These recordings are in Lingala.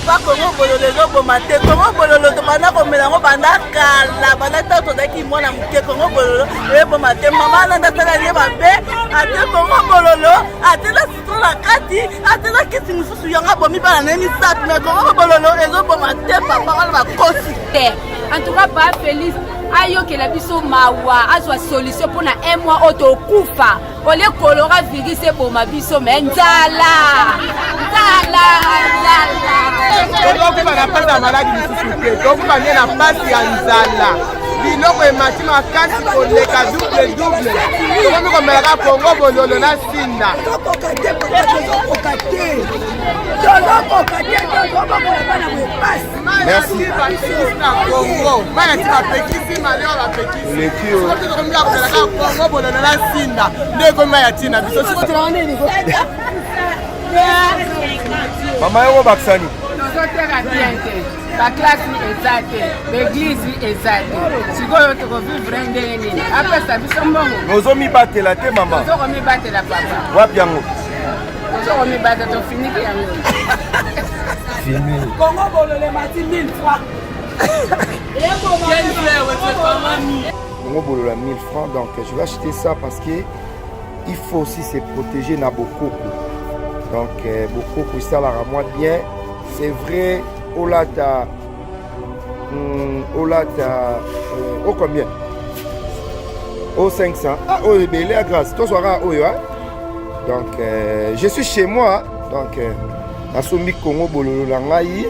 papa Congo Bololo ezoboma te. Congo Bololo tobanda komela yango banda kala banda ntango tozalaki mwana moke Congo Bololo ezoboma te. Mama nanda asala ye mabe ate Congo Bololo atela citron na kati atela kisi mosusu yango abomi bana na ye misato me Congo Bololo ezoboma te papa wana bakosi te. En tout cas pas Félix ayokela biso mawa azwa solution mpona un mois oyo tokufa ole kolora virus eboma biso me nzala tokokufa na mpasi ya maladi lisusu te tokufa nde na mpasi ya nzala biloko emati makasi koleka double tokomi komelaka Congo Bololo na sinda merci na Congo mayati bapekisi maleo bapekisi tokomelaka Congo Bololo na sinda nde komi mayati na biso mama yango bakisani tozoteka bien te baklase eza te baeglise eza te sikoyo tokovivre ndenge nini apesa biso mbongo nozomibatela te mama tozokomibatela papa wapi yango tozokomibata tofiniki yango Congo Bololo emati 1000 francs Congo Bololo 1000 francs donc je vais acheter ça parce que il faut aussi se protéger na Bokoko. Donc Bokoko ça la moi bien. C'est vrai, Olata oh combien? Oh 500. Ah oh belé à grâce. Toi soir oh hein. Donc je suis chez moi donc nasombi Congo Bololo na ngai.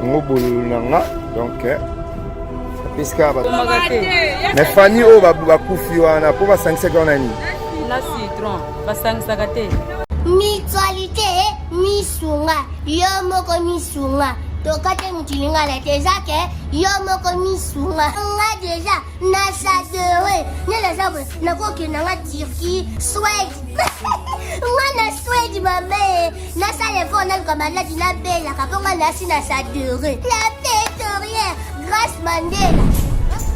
Congo Bololo na nga donc Piska ba. Mais Fanny o ba kufi wana po ba 5 secondes nani. na citron basangisaka te. Mutualité misunga yo moko misunga tokate mutilinga la tezake yo moko misunga nga deja na sadere nela sabe na koke na nga Turquie Suède nga na Suède mame na sale fo na kama la dina bela kaponga na si na sadere la pétrolière Grace Mandela.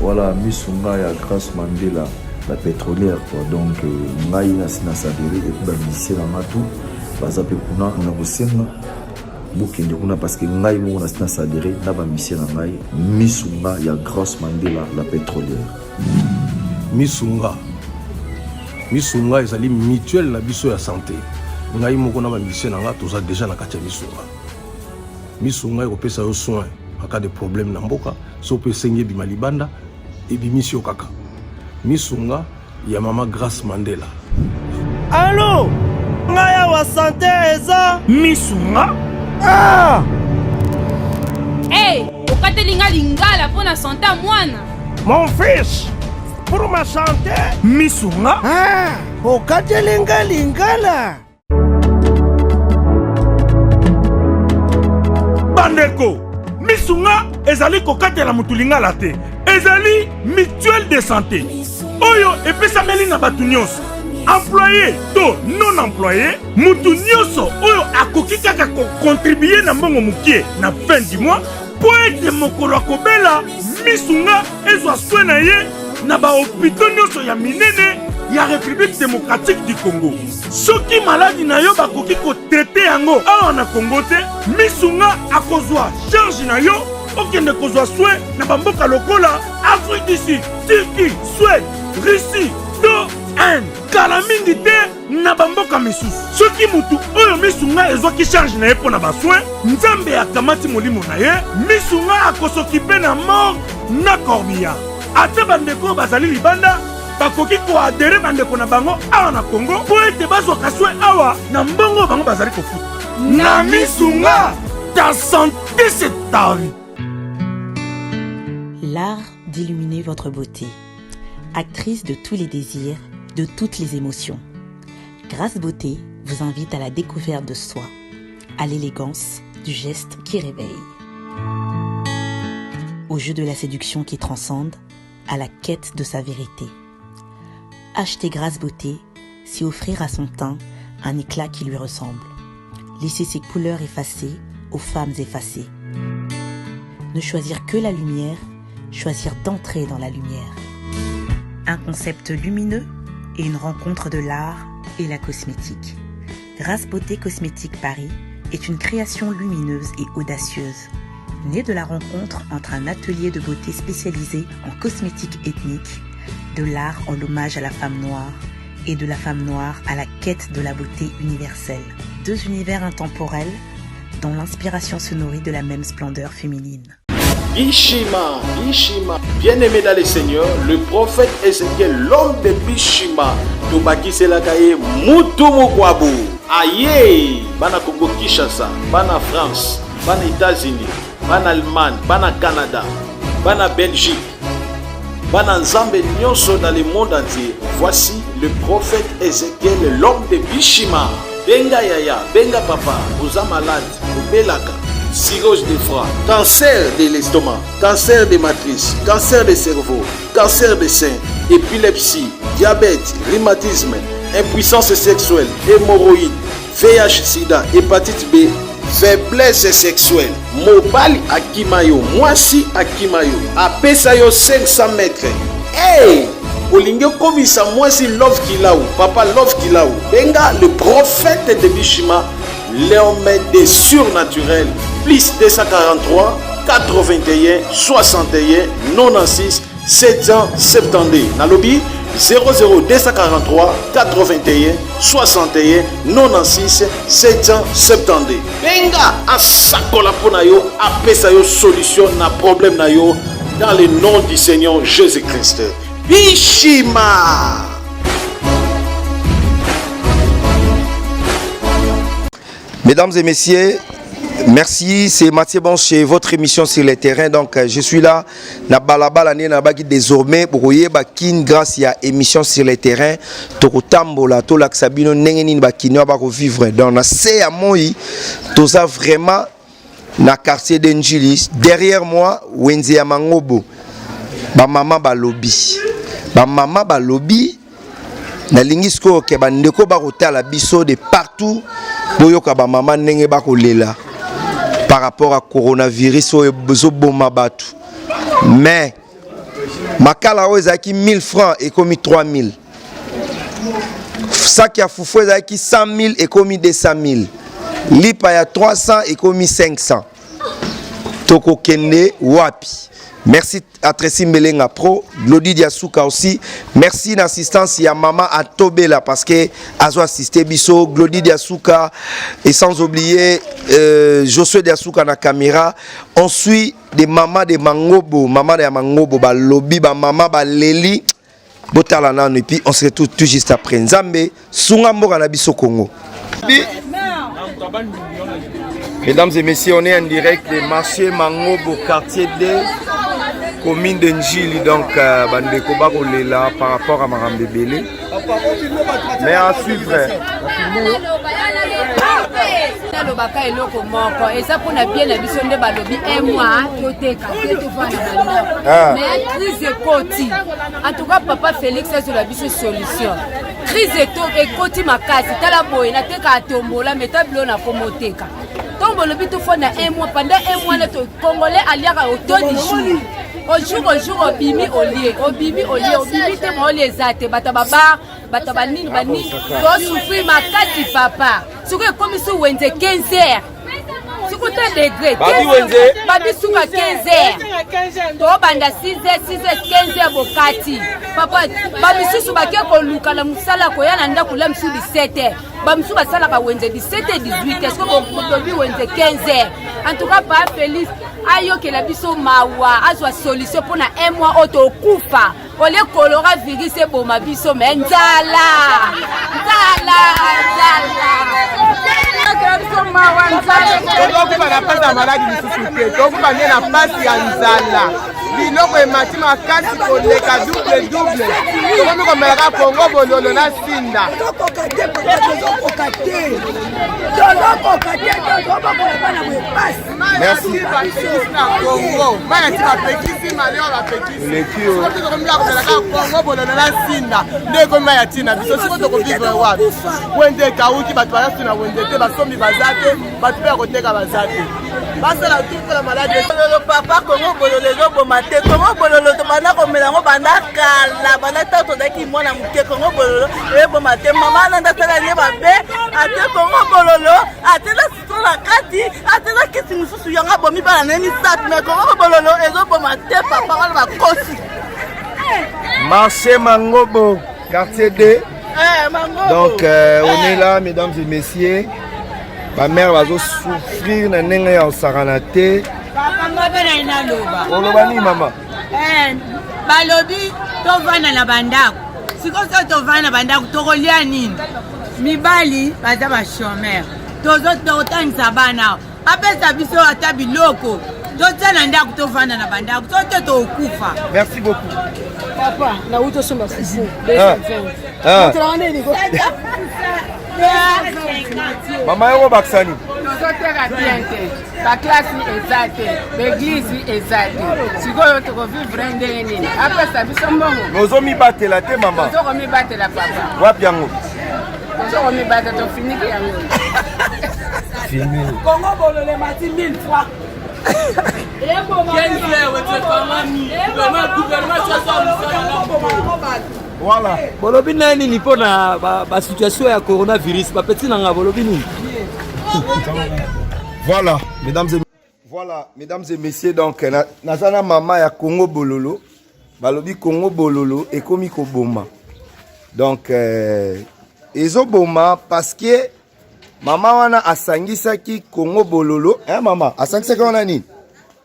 Voilà, misunga ya Grace Mandela la pétrolière quoi. Donc ngai na sina sadere et puis ba misela matu baza pe kuna na bosenga bokende kuna parce que ngai mo na sina sadere na ba misela ngai misunga ya Grace Mandela la pétrolière. Misunga ezali mutuelle na biso ya santé. Ngai moko na ba misela nga toza déjà na kati ya misunga ekopesa yo soin en cas de problème na mboka so pe senye bima libanda et bimisio kaka. Misunga ya mama Grace Mandela. Allô ngaya wa santé eza misunga ah Hey, okatelinga lingala pona santé mwana. Mon fils pour ma santé misunga ah okatelinga lingala bandeko misunga ezali kokatela mutulingala te ezali mutuelle de santé oyo epesameli na batu nyonso employé to non employé mutu nyonso oyo akoki kaka kocontribue na mbongo mukie na fin du mois po ete mokolo akobela misunga ezwa soin na ye na bahopitau nyonso ya minene ya République démocratique du Congo. Soki maladi na yo bakoki kotraite yango awa na Congo te misunga akozwa charge na yo okende kozwa soin na bamboka lokola Afrique du Sud, Turquie, Suède, Russie, to Inde. Kala mingi te na bamboka misusu. Soki mutu oyo misunga ezwaki charge na ye mpo na basoin, nzambe akamati molimo na ye, misunga akosokipe na mort na corbillard. Ate bandeko bazali libanda bakoki koadere bandeko na bango awa na Congo po ete bazwaka soin awa na mbongo bango bazali kofuta. Na misunga, ta santé c'est ta vie. L'art d'illuminer votre beauté. Actrice de tous les désirs, de toutes les émotions. Grace Beauté vous invite à la découverte de soi, à l'élégance du geste qui réveille, au jeu de la séduction qui transcende, à la quête de sa vérité. Acheter Grace Beauté, c'est offrir à son teint un éclat qui lui ressemble. Laisser ses couleurs effacées aux femmes effacées. Ne choisir que la lumière, choisir d'entrer dans la lumière. Un concept lumineux et une rencontre de l'art et la cosmétique. Grace Beauté Cosmétique Paris est une création lumineuse et audacieuse, née de la rencontre entre un atelier de beauté spécialisé en cosmétiques ethniques, de l'art en hommage à la femme noire et de la femme noire à la quête de la beauté universelle. Deux univers intemporels dont l'inspiration se nourrit de la même splendeur féminine. Bishima, bien-aimé dans le Seigneur, le prophète Ézéchiel, l'homme de Bishima, Tobaki Selakaye, Mutumu Kwabu, Aye, Bana Congo Kinshasa, Bana France, Bana États-Unis, Bana Allemagne, Bana Canada, Bana Belgique, Bana Nzambe Nyonso dans le monde entier. Voici le prophète Ézéchiel, l'homme de Bishima. Benga Yaya, Benga Papa, vous êtes malade, vous belaka. Cirrhose de foie, cancer de l'estomac, cancer de matrice, cancer de cerveau, cancer de sein, épilepsie, diabète, rhumatisme, impuissance sexuelle, hémorroïdes, VIH/SIDA, hépatite B, faiblesse sexuelle, mobali akimayo, mwasi akimayo, apesayo 500 mètres. Hey! Olingo komisa mwasi love kilaou, papa love kilaou. Benga le prophète de Bishima, l'homme des surnaturels. Plus 243 81 61 96 772. Nalobi 00243 81 61 96 772. Benga asakola pona yo, apesa yo solution na problème na yo dans le nom du Seigneur Jésus-Christ. Bishima. Mesdames et messieurs, merci, c'est Mathieu Bon chez votre émission sur les terrains. Donc je suis là, na balabala ne na baki désormais pour yeba kin grâce à émission sur les terrains. Toko tambola to laksabino nengeni bakino ba ko vivre dans na c'est à moi tout ça vraiment na quartier d'Enjilis. Derrière moi, Wenze ya Mangobo. Ba mama ba lobby. Ba mama ba lobby. Na lingisko ke ba ndeko ba kotala biso de partout. Boyoka ba mama nenge ba kolela. Par rapport à coronavirus au bezoboma batu. Mais makala ozaki 1000 francs et commis 3000. Sac ya foufou ezaki 100 000 et commis 200 000. Lipa ya 300 et commis 500. Toko kende wapi. Merci à Tracy Melenga Pro, Glody Diasuka aussi. Merci d'assistance à Maman à Tobela parce que Azo assisté Bisso, Glody Diasuka et sans oublier Josué Diasuka na caméra. On suit des mamans de Mangobo, maman de Mangobo, ba lobby, ba maman ba Leli, botalana et puis on se retrouve tout juste après. Nzambe, Sungambo na Bisso Congo. Mesdames et messieurs, on est en direct des marchés Mangobo, quartier D. Commune de Njili, donc Bandeko Bakolela par rapport à Marambe Belé. Mais à suivre. Mais crise ekoti. En tout cas, papa Félix a la solution. Crise ekoti makasi. Tala boy na teka tombola metablo na komoteka. Tombo le bitu fona un mois pendant un mois le Congolais aliaka au taux du jour. Au jour, au bimi au lieu, te mo les ate, batababa, batabanini, bani, doit souffrir ma carte papa. Ce que comme si Wenze 15h. Si vous êtes degré, babi souka 15h. To banda 6h, 15h bokati. Papa, babi sou bakia ko luka la musala ko yana nda kula msu 17h. Ba msu basala ka Wenze 17h 18h. Est-ce que vous tobi Wenze 15h? En tout cas, pas Félix. Ayo ke la biso mawa azwa solution pour na un mois auto kufa ole kolora virus e boma biso menzala biloko emati makasi koleka double tokomi komelaka kongo bololo na sinda merci na kongo bayati bapekisi maleo bapekisi tokomila komelaka kongo bololo na sinda nde komi bayati na biso siko tokovivre wapi wende ekauki bato bayasi na wende te basombi baza te bato mpe ya koteka baza te basala tu mpona maladi papa kongo bololo ezoboma te Congo bololo to bana komela ngo banda kala bana ta to daki mwana muke Congo bololo eboma te mama nanda sala nie babe ate Congo bololo ate la sito la kati ate la kiti mususu yanga bomi bana neni sat me Congo bololo ezoboma te papa wala bakosi Marché Mangobo, quartier 2. Donc, on est là, mesdames et messieurs. Ma mère va souffrir en Saranate. Olobani, maman. Balobi, tovana na bandako. Sikoso tovana bandako, tokolia nini? Mibali, baza ba chômeur. Tozo totangisa bana. Apesa biso ata biloko. Totana ndako tovana na bandako. Tote tokufa. Merci beaucoup. Papa, na uto somba fufu. Maman yoko baksani. Tozoteka bien te. Ba classe eza te. L'église eza te. Sikoyo tokovivre ndenge nini? Apesa biso mbongo. Nozo mibatela te maman. Tozoko mibatela papa. Wapi yango? Tozoko mibata tofiniki yango. Fini. Congo bololo mati 1000 fois. Voilà. Bolobi nani ni pona ba situation ya coronavirus ba petit nanga bolobi nini? Voilà, mesdames et messieurs, donc nazana mama ya Congo bololo. Balobi Congo bololo et komi ko boma. Donc ezo boma parce que mama wana asangisaki Congo bololo. Hein maman, asangisaki wana nini?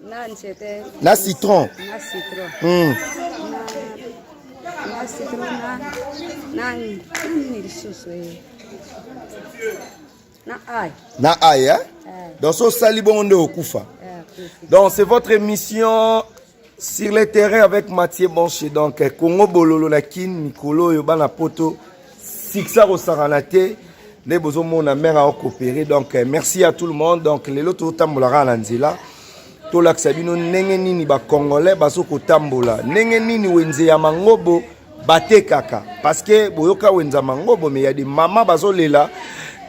Na citron. Na citron. Na citron na aïe. Na aïe, hein? Donc so sali bonde okufa. Donc c'est votre émission sur le terrain avec Mathieu Bonché. Donc Congo bololo na kin Nicolo yo bana poto Sixa Rosaranate. Les besoins mon mère a coopéré. Donc merci à tout le monde. Donc les loto tambola na nzela. To laksabino nenge nini ba congolais baso ko tambola. Nenge nini wenze ya mangobo bate kaka. Parce que boyoka wenza mangobo mais il y a des mamas baso lela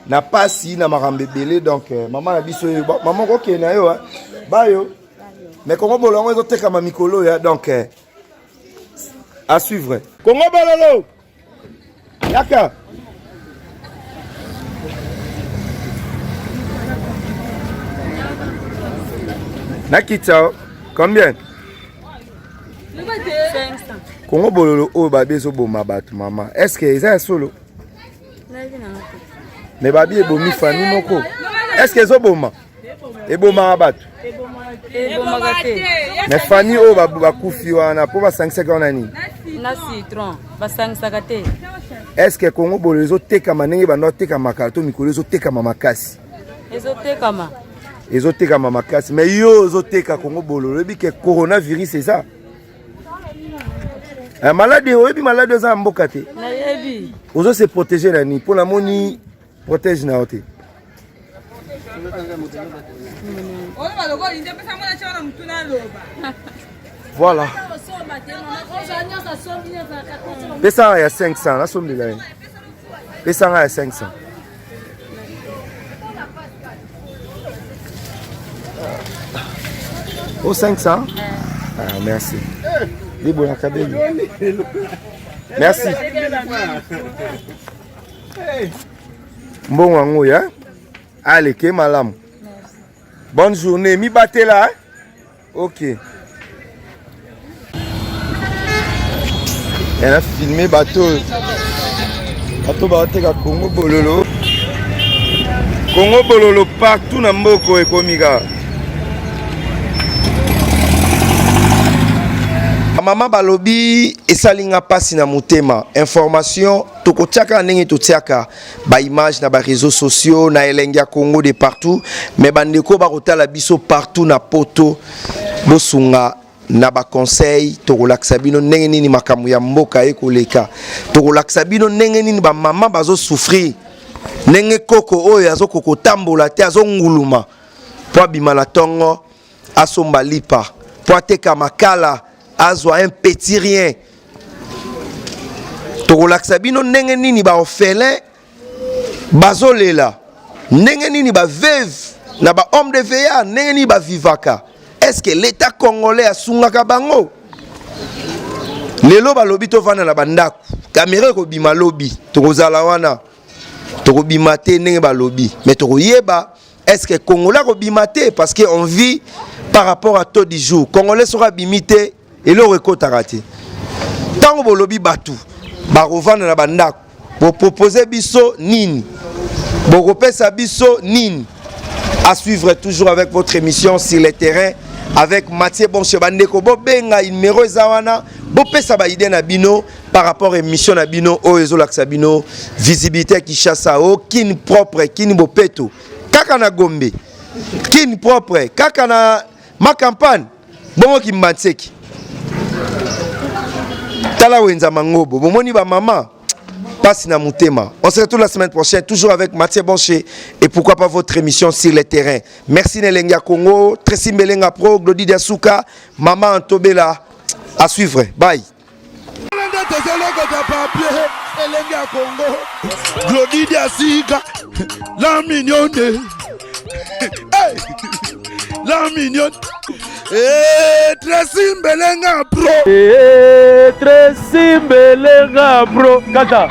na pasi na marambe belé. Donc maman na biso maman ko ke na yo ba yo. Mais Congo bolongo ezo teka ma mikolo ya. Donc à suivre. Congo bololo. Yaka. Nakita, combien? 500. Congo bololo o babi zo boma batu mama. Est-ce que ça solo? Mais babi e bomi famille moko. Est-ce que zo boma? E boma batu. Mais famille o ba kufi wana po ba 5 wana ni. Na citron, ba 5 te. Est-ce que Congo bololo zo teka manenge ba no teka makato mikolo zo teka makasi? Ezo teka ma. Ezoteka mama kasi mais yo ezoteka Congo bololo ebi ke coronavirus c'est ça. Un malade oyebi malade za mboka te. Na yebi. Ozo se protéger na ni pour la moni protège na ote. Voilà. Pesa ya 500 la somme de la. Pesa ya 500. Oh 500? Ah, merci. Libre la cabine. Merci. Bon wango ya. Allez, que malam. Bonne journée. Mi battez là. Hein? Ok. Elle a filmé bateau. Bateau bateau Congo bololo. Congo bololo partout na mboko ekomiga. Maman balobi esalinga pasi na motema information tokotiaka ndenge totiaka ba image na ba réseaux sociaux na elengia Congo de partout mais bandeko ba kotala biso partout na poto bosunga na ba conseil tokolakisa bino ndenge nini makamu ya mboka ekoleka tokolakisa bino ndenge nini ba mama bazo souffrir ndenge koko oyo azo kokotambola te azo nguluma po bima na tongo asomba lipa po ateka makala azwa un petit rien. Tokolakisa bino ndenge nini ba orphelin bazolela ndenge nini ba veuve na ba homme de veillard ndenge nini ba vivaka est-ce que l'État congolais a sungaka bango? Lelo balobi to vana na bandako. Caméra ko bima lobi, to kozala wana. To ko bima te ndenge balobi. Mais to yeba est-ce que Congolais ko bima te parce que on vit par rapport à taux du jour. Congolais sera bimité et le rekotaka te. Tango bolobi batu, ba rovana na bandako. Bo proposer biso nini? Bo kopesa biso nini? À suivre toujours avec votre émission sur le terrain avec Mathieu Bonche Bandeko. Bo benga numéro zawana, bo pesa ba idée na bino par rapport à émission na bino o ezolaksa bino visibilité qui chasse o kin propre kin bopeto. Kaka na Gombe. Kin propre kaka na ma campagne. Bongo ki mbanseki. Tala wenza mangobo. Bomoni ba maman. Passe na mutema. On se retrouve la semaine prochaine, toujours avec Mathieu Bonché et pourquoi pas votre émission sur le terrain. Merci Nelenga Congo, Tracy Melenga Pro, Glody Diasuka, Maman Antobela. À suivre. Bye. Glody Diasuka, la mignonne. La mignonne. Tracy Melenga Pro. Tracy Melenga Pro. Kata.